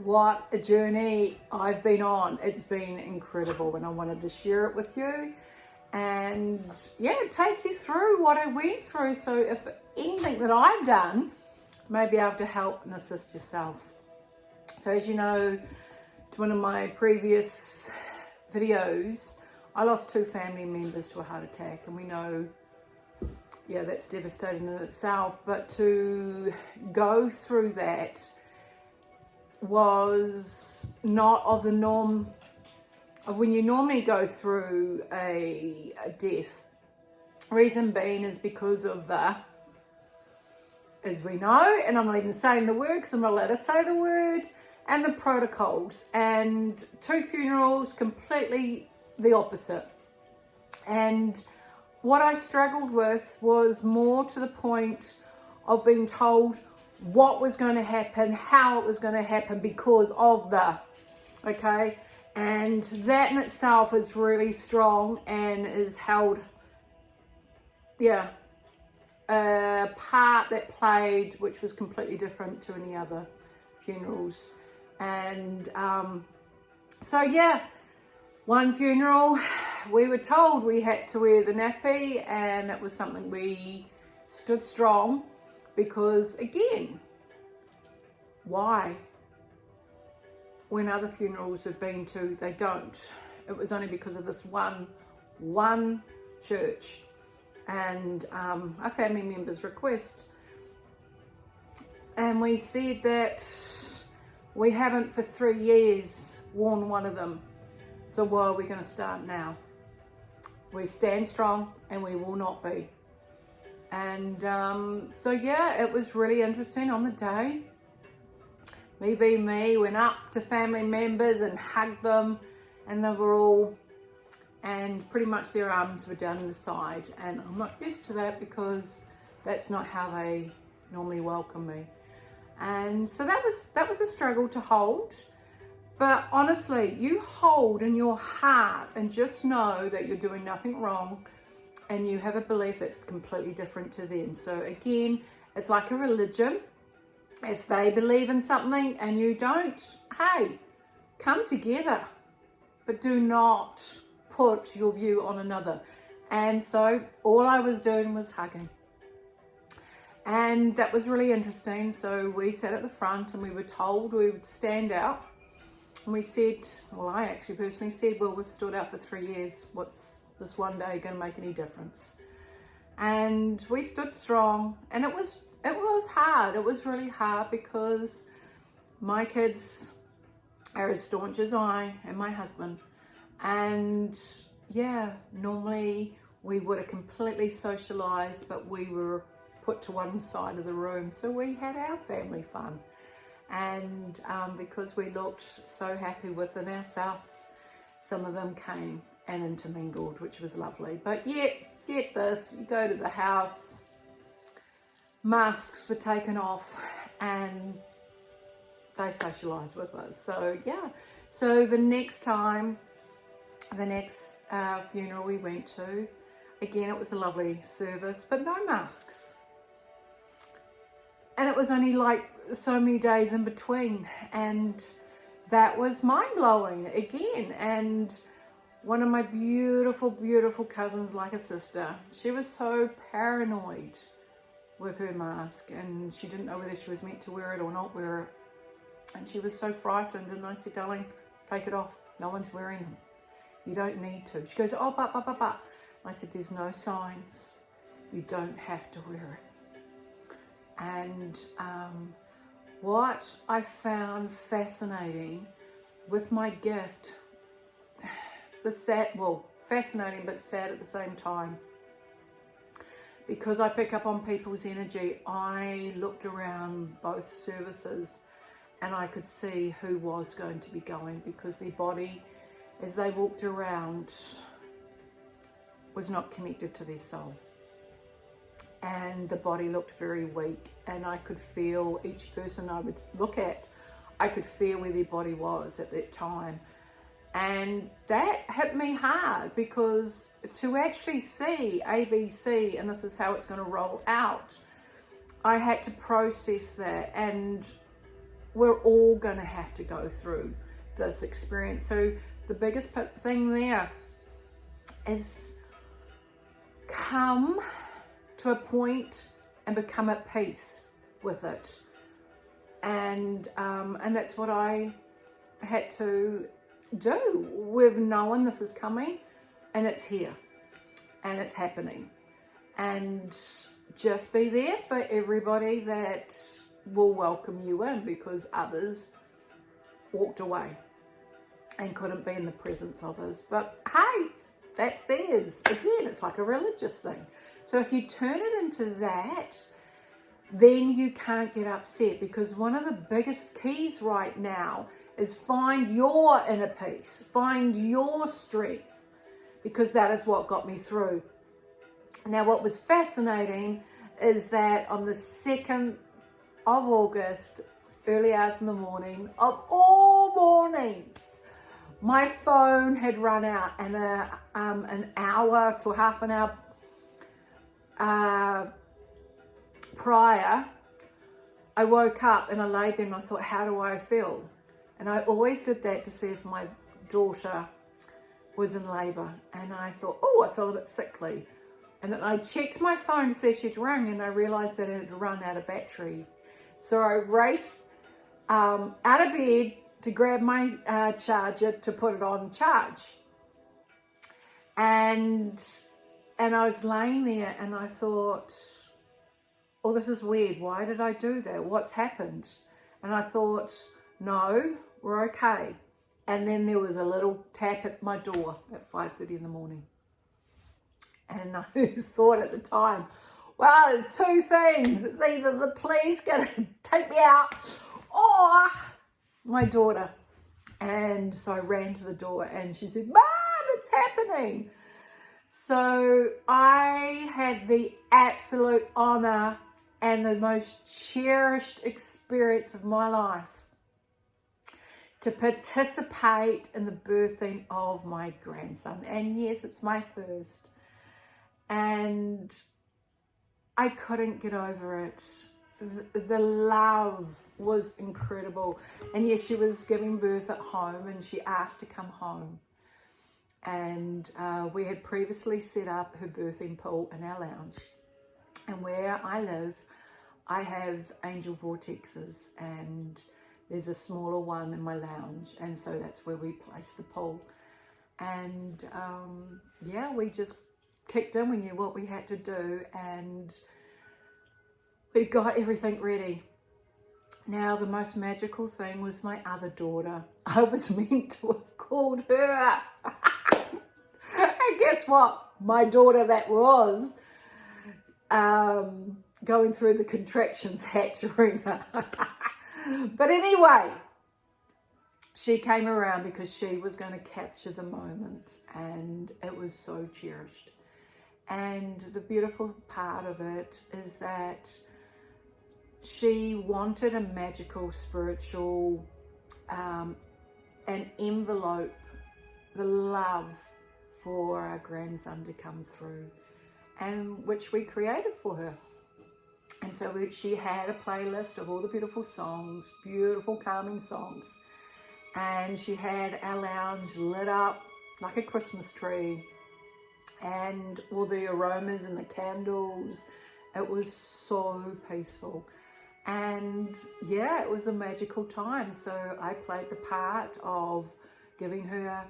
What a journey I've been on. It's been incredible, and I wanted to share it with you and take you through what I went through. So if anything that I've done may be able to help and assist yourself. So as you know, to one of my previous videos, I lost 2 family members to a heart attack, and we know, that's devastating in itself, but to go through that was not of the norm of when you normally go through a death. Reason being is because of as we know, and I'm not even saying the word because I'm not allowed to say the word, and the protocols, and 2 funerals completely the opposite. And what I struggled with was more to the point of being told what was going to happen, how it was going to happen because of and that in itself is really strong and is held, a part that played, which was completely different to any other funerals. And one funeral, we were told we had to wear the nappy, and that was something we stood strong because, again, why? When other funerals have been to, they don't. It was only because of this one church and a family member's request. And we said that we haven't for 3 years worn one of them. So why are we going to start now? We stand strong and we will not be. And it was really interesting on the day. Me being me, went up to family members and hugged them, and they were all, and pretty much their arms were down the side. And I'm not used to that because that's not how they normally welcome me. And so that was a struggle to hold. But honestly, you hold in your heart and just know that you're doing nothing wrong, and you have a belief that's completely different to them. So again, it's like a religion. If they believe in something and you don't, hey, come together, but do not put your view on another. And so all I was doing was hugging. And that was really interesting. So we sat at the front and we were told we would stand out. And we said, I actually personally said, we've stood out for 3 years. What's this one day going to make any difference? And we stood strong, and it was hard. It was really hard because my kids are as staunch as I and my husband. And normally we would have completely socialized, but we were put to one side of the room. So we had our family fun. And because we looked so happy within ourselves, some of them came and intermingled, which was lovely. But yet, get this, you go to the house, masks were taken off, and they socialised with us. So the next funeral we went to, again, it was a lovely service, but no masks. And it was only like so many days in between, and that was mind-blowing again. And one of my beautiful cousins, like a sister, she was so paranoid with her mask, and she didn't know whether she was meant to wear it or not wear it, and she was so frightened. And I said, darling, take it off, no one's wearing them, you don't need to. She goes, but I said, there's no signs, you don't have to wear it. And what I found fascinating with my gift, fascinating but sad at the same time, because I pick up on people's energy. I looked around both services and I could see who was going to be going, because their body, as they walked around, was not connected to their soul. And the body looked very weak, and I could feel each person I would look at, I could feel where their body was at that time. And that hit me hard, because to actually see ABC, and this is how it's going to roll out, I had to process that. And we're all going to have to go through this experience. So the biggest thing there is come to a point and become at peace with it. And that's what I had to do. We've known this is coming, and it's here, and it's happening. And just be there for everybody that will welcome you in, because others walked away and couldn't be in the presence of us. But hey, that's theirs. Again, it's like a religious thing. So if you turn it into that, then you can't get upset, because one of the biggest keys right now is find your inner peace, find your strength, because that is what got me through. Now, what was fascinating is that on the 2nd of August, early hours in the morning, of all mornings, my phone had run out, and an hour to half an hour prior, I woke up and I laid there and I thought, how do I feel? And I always did that to see if my daughter was in labour. And I thought, oh, I feel a bit sickly. And then I checked my phone to see if she'd rung, and I realised that it had run out of battery. So I raced out of bed to grab my charger to put it on charge. And I was laying there and I thought, oh, this is weird. Why did I do that? What's happened? And I thought, no, we're okay. And then there was a little tap at my door at 5:30 in the morning. And I thought at the time, well, there's two things. It's either the police going to take me out or my daughter. And so I ran to the door and she said, Mom, it's happening. So I had the absolute honour and the most cherished experience of my life to participate in the birthing of my grandson. And yes, it's my first. And I couldn't get over it. The love was incredible. And yes, she was giving birth at home and she asked to come home. And we had previously set up her birthing pool in our lounge. And where I live, I have angel vortexes, and there's a smaller one in my lounge. And so that's where we placed the pool. And yeah, we just kicked in. We knew what we had to do, and we got everything ready. Now, the most magical thing was my other daughter. I was meant to have called her. And guess what? My daughter that was going through the contractions had to ring her. But anyway, she came around because she was going to capture the moment, and it was so cherished. And the beautiful part of it is that she wanted a magical, spiritual, an envelope, the love for our grandson to come through, and which we created for her. And so she had a playlist of all the beautiful songs, beautiful calming songs. And she had our lounge lit up like a Christmas tree, and all the aromas and the candles. It was so peaceful. And yeah, it was a magical time. So I played the part of giving her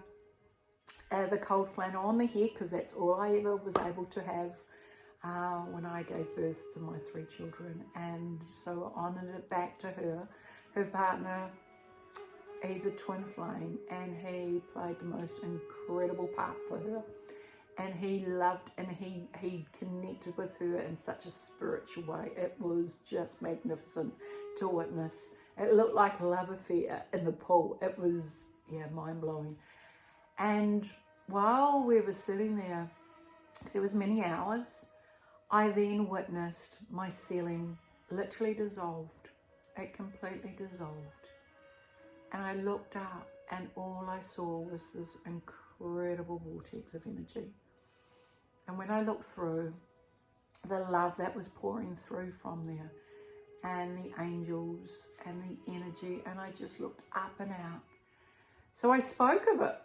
the cold flannel on the head, because that's all I ever was able to have when I gave birth to my 3 children. And so I honoured it back to her. Her partner, he's a twin flame, and he played the most incredible part for her. And he loved, and he connected with her in such a spiritual way. It was just magnificent to witness. It looked like a love affair in the pool. It was, yeah, mind-blowing. And while we were sitting there, because it was many hours, I then witnessed my ceiling literally dissolved. It completely dissolved. And I looked up, and all I saw was this incredible vortex of energy. And when I looked through, the love that was pouring through from there, and the angels and the energy, and I just looked up and out. So I spoke of it.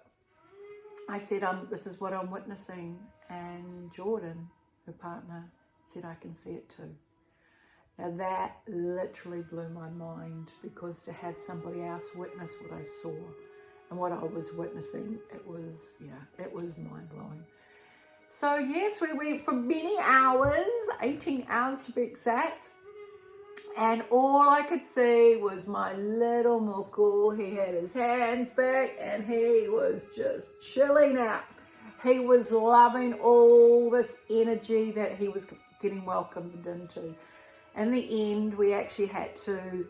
I said, this is what I'm witnessing, and Jordan, her partner, said, I can see it too. Now that literally blew my mind, because to have somebody else witness what I saw and what I was witnessing, it was mind-blowing. So yes, we went for many hours, 18 hours to be exact, and all I could see was my little Moko. He had his hands back and he was just chilling out. He was loving all this energy that he was getting welcomed into. In the end, we actually had to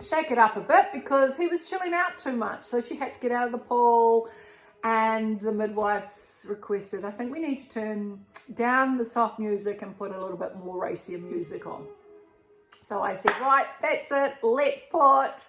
shake it up a bit because he was chilling out too much. So she had to get out of the pool, and the midwives requested, I think we need to turn down the soft music and put a little bit more racier music on. So I said, right, that's it. Let's put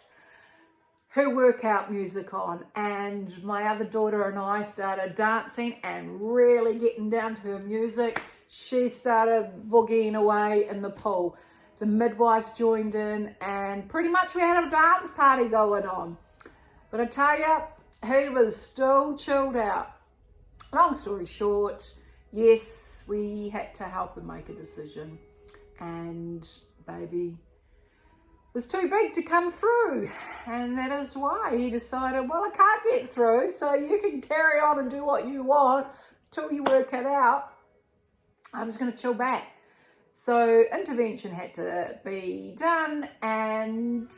her workout music on. And my other daughter and I started dancing and really getting down to her music. She started boogieing away in the pool. The midwives joined in, and pretty much we had a dance party going on. But I tell you, he was still chilled out. Long story short, yes, we had to help him make a decision, and baby was too big to come through, and that is why he decided, well, I can't get through, so you can carry on and do what you want until you work it out. I'm just going to chill back. So intervention had to be done, and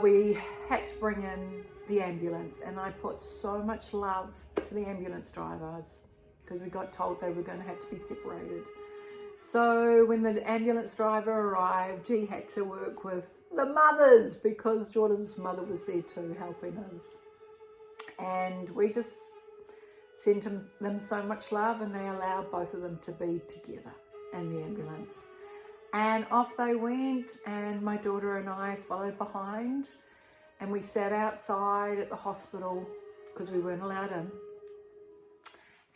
we had to bring in the ambulance, and I put so much love to the ambulance drivers because we got told they were going to have to be separated. So when the ambulance driver arrived, he had to work with the mothers because Jordan's mother was there too, helping us. And we just sent them so much love, and they allowed both of them to be together in the ambulance. And off they went, and my daughter and I followed behind, and we sat outside at the hospital because we weren't allowed in,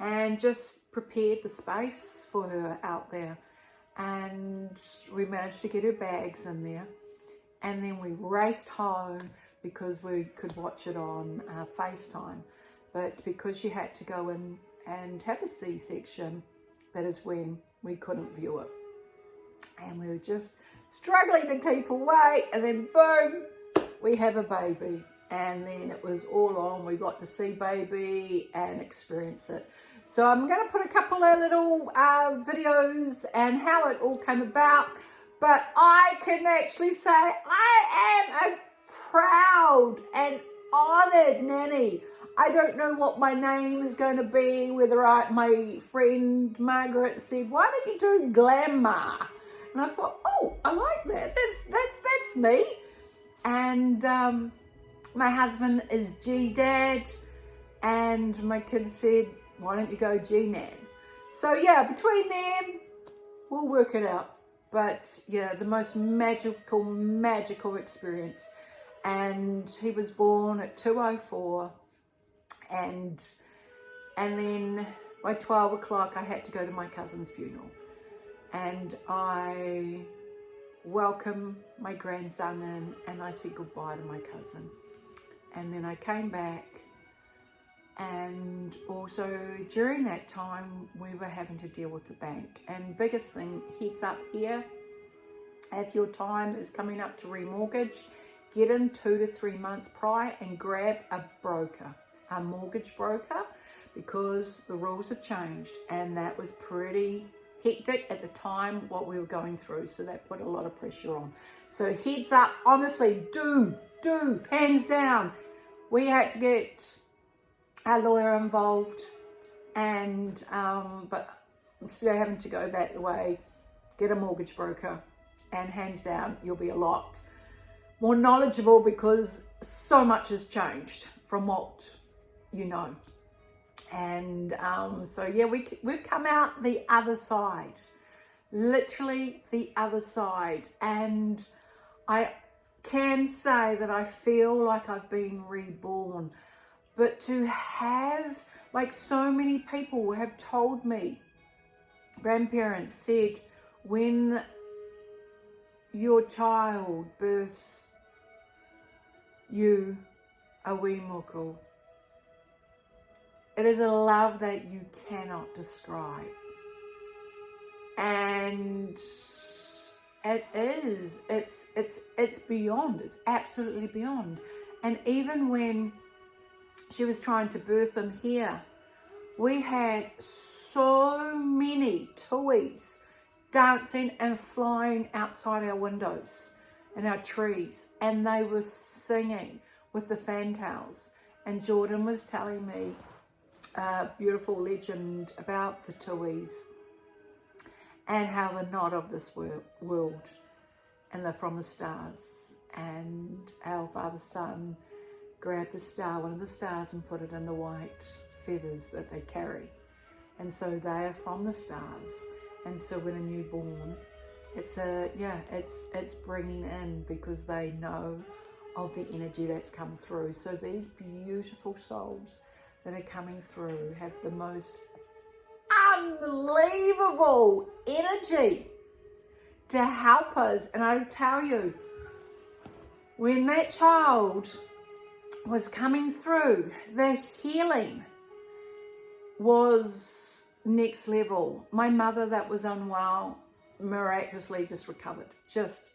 and just prepared the space for her out there. And we managed to get her bags in there, and then we raced home because we could watch it on FaceTime. But because she had to go in and have a C-section, that is when we couldn't view it. And we were just struggling to keep away, and then boom, we have a baby. And then it was all on. We got to see baby and experience it. So I'm going to put a couple of little videos and how it all came about. But I can actually say I am a proud and honoured nanny. I don't know what my name is going to be, my friend Margaret said, why don't you do Grandma? And I thought, oh, I like that. That's me. And my husband is G-Dad, and my kids said, why don't you go G-Nan? So yeah, between them, we'll work it out. But yeah, the most magical experience. And he was born at 2:04, and then by 12 o'clock I had to go to my cousin's funeral, and I welcomed my grandson in, and I said goodbye to my cousin. And then I came back, and also during that time we were having to deal with the bank. And biggest thing, heads up here, if your time is coming up to remortgage, get in 2 to 3 months prior and grab a broker, a mortgage broker, because the rules have changed, and that was pretty hectic at the time what we were going through. So that put a lot of pressure on. So heads up, honestly, do, hands down. We had to get our lawyer involved, and but instead of having to go that way, get a mortgage broker, and hands down, you'll be a lot more knowledgeable because so much has changed from what you know. And so yeah, we've come out the other side, literally the other side, and I can say that I feel like I've been reborn. But to have, like so many people have told me, grandparents said when your child births you a wee moko, it is a love that you cannot describe. And it's beyond, it's absolutely beyond. And even when she was trying to birth him here, we had so many tuis dancing and flying outside our windows and our trees, and they were singing with the fantails. And Jordan was telling me a beautiful legend about the tuis and how they're not of this world and they're from the stars. And our father son grabbed the star, one of the stars, and put it in the white feathers that they carry. And so they are from the stars. And so when a newborn, it's bringing in, because they know of the energy that's come through. So these beautiful souls that are coming through have the most unbelievable energy to help us. And I tell you, when that child was coming through, the healing was next level. My mother that was unwell miraculously just recovered, just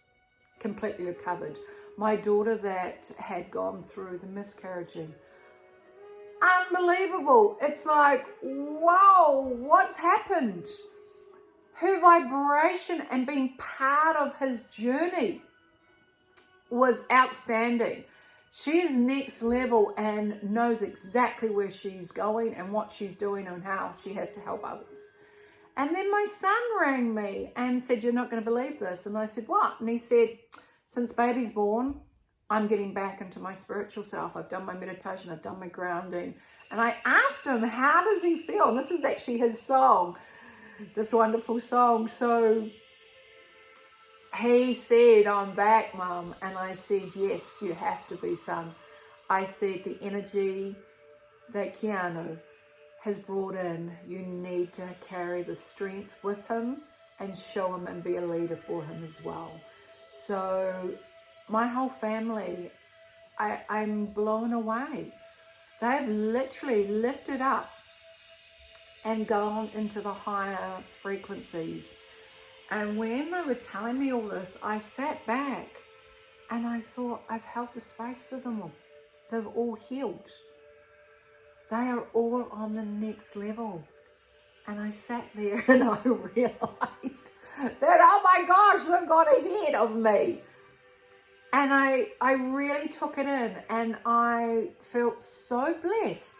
completely recovered. My daughter that had gone through the miscarriaging, unbelievable. It's like, whoa, what's happened? Her vibration and being part of his journey was outstanding. She is next level and knows exactly where she's going and what she's doing and how she has to help others. And then my son rang me and said, "You're not going to believe this." And I said, "What?" And he said, "Since baby's born, I'm getting back into my spiritual self. I've done my meditation, I've done my grounding." And I asked him, how does he feel? And this is actually his song, this wonderful song. So he said, "I'm back, Mum." And I said, "Yes, you have to be, son." I said, the energy that Keanu has brought in, you need to carry the strength with him and show him and be a leader for him as well. So my whole family, I'm blown away. They've literally lifted up and gone into the higher frequencies. And when they were telling me all this, I sat back and I thought, I've held the space for them all. They've all healed. They are all on the next level. And I sat there and I realized that, oh my gosh, they've got ahead of me. And I really took it in, and I felt so blessed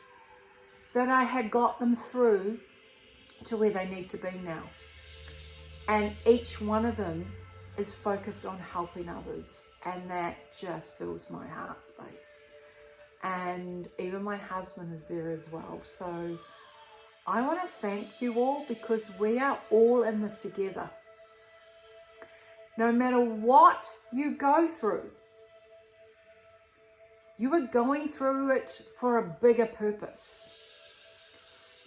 that I had got them through to where they need to be now. And each one of them is focused on helping others, and that just fills my heart space. And even my husband is there as well. So I want to thank you all, because we are all in this together. No matter what you go through, you are going through it for a bigger purpose.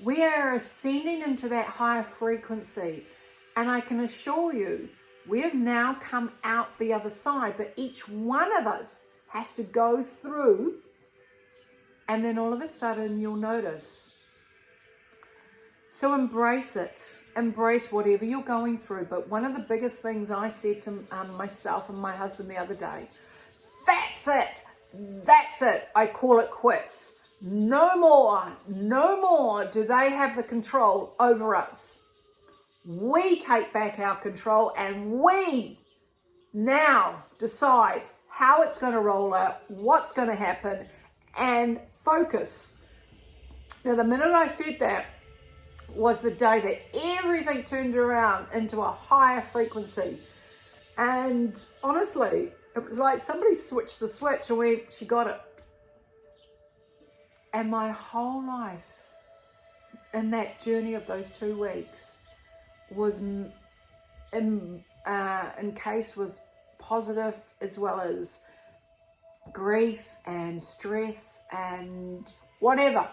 We are ascending into that higher frequency, and I can assure you, we have now come out the other side, but each one of us has to go through, and then all of a sudden you'll notice. So embrace it. Embrace whatever you're going through. But one of the biggest things I said to myself and my husband the other day, that's it. That's it. I call it quits. No more do they have the control over us. We take back our control, and we now decide how it's going to roll out, what's going to happen, and focus. Now, the minute I said that was the day that everything turned around into a higher frequency. And honestly, it was like somebody switched the switch and she got it. And my whole life in that journey of those 2 weeks was encased with positive as well as grief and stress and whatever.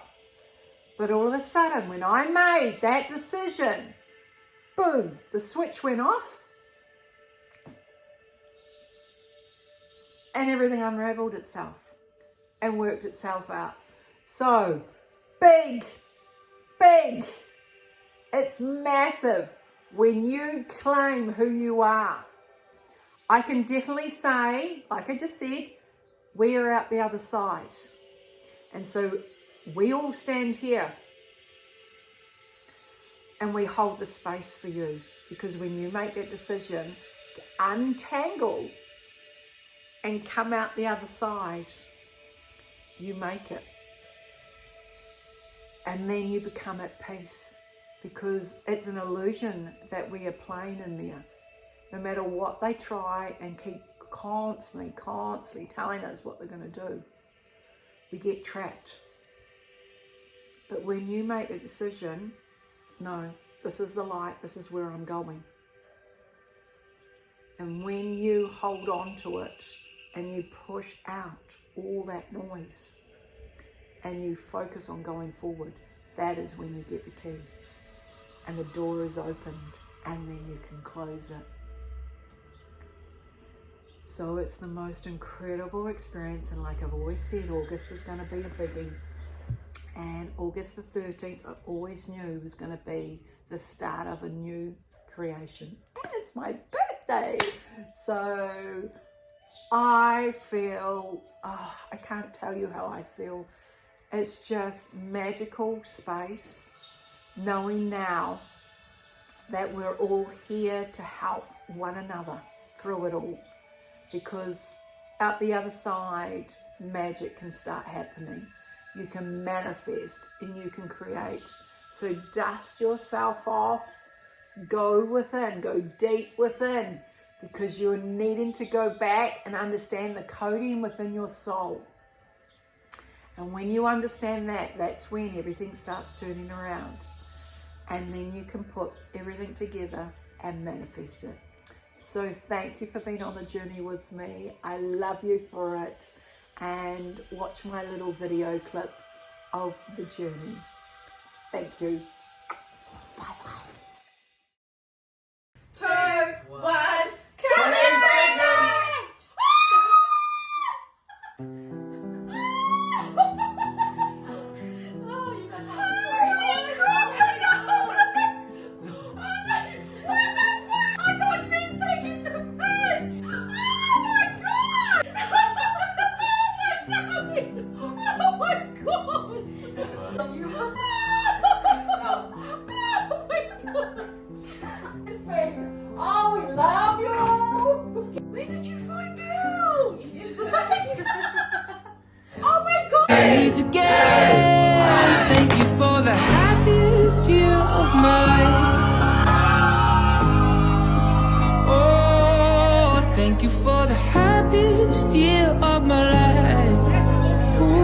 But all of a sudden, when I made that decision, boom, the switch went off. and everything unraveled itself and worked itself out. So big, it's massive when you claim who you are. I can definitely say, like I just said, we are out the other side. And so we all stand here and we hold the space for you, because when you make that decision to untangle and come out the other side, you make it. And then you become at peace, because it's an illusion that we are playing in there. No matter what they try and keep constantly telling us what they're going to do, we get trapped. But when you make the decision, no, this is the light, this is where I'm going. And when you hold on to it and you push out all that noise and you focus on going forward, that is when you get the key. And the door is opened, and then you can close it. So it's the most incredible experience, and like I've always said, August was going to be a biggie. And August the 13th, I always knew was going to be the start of a new creation. And it's my birthday. So I feel, I can't tell you how I feel. It's just magical space, knowing now that we're all here to help one another through it all. Because out the other side, magic can start happening. You can manifest and you can create. So dust yourself off, go within, go deep within, because you're needing to go back and understand the coding within your soul. And when you understand that, that's when everything starts turning around. And then you can put everything together and manifest it. So thank you for being on the journey with me. I love you for it. And watch my little video clip of the journey. Thank you. Bye-bye. 2, 1, come in! Thank you for the happiest year of my life. Oh, thank you for the happiest year of my life. Ooh.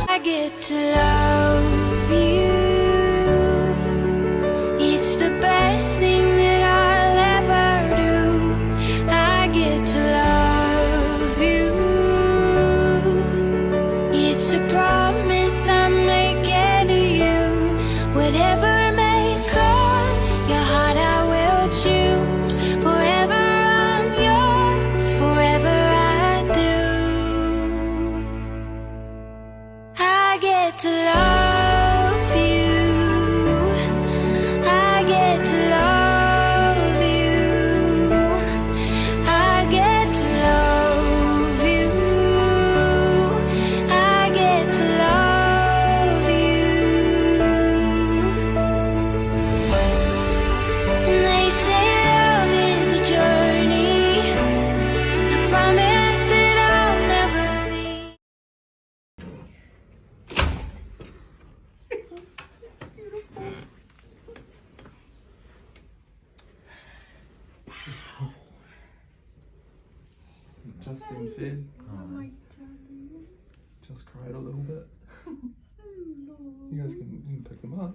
I get to love you. It's the best thing that I'll ever do. I get to love you. It's a promise I'm making to you. Whatever it may come, your heart I will choose. Forever I'm yours, forever I do. I get to love you. I get to love you. I get to love you. I get to love you. And they say love is a journey. I promise that I'll never leave. Just been fed. Just cried a little bit. You guys can pick them up.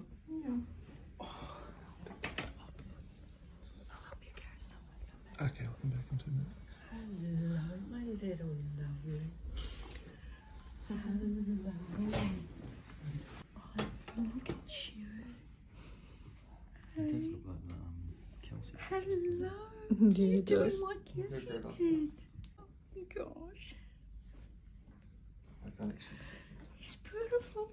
Okay, I'll come back in 2 minutes. Hello, my little lovely. Hello. Oh, look at you. It does look like that Kelsey Hello. Yeah, he does. What? Yes, Good you girl. did. Oh, gosh. I can't actually. It's beautiful.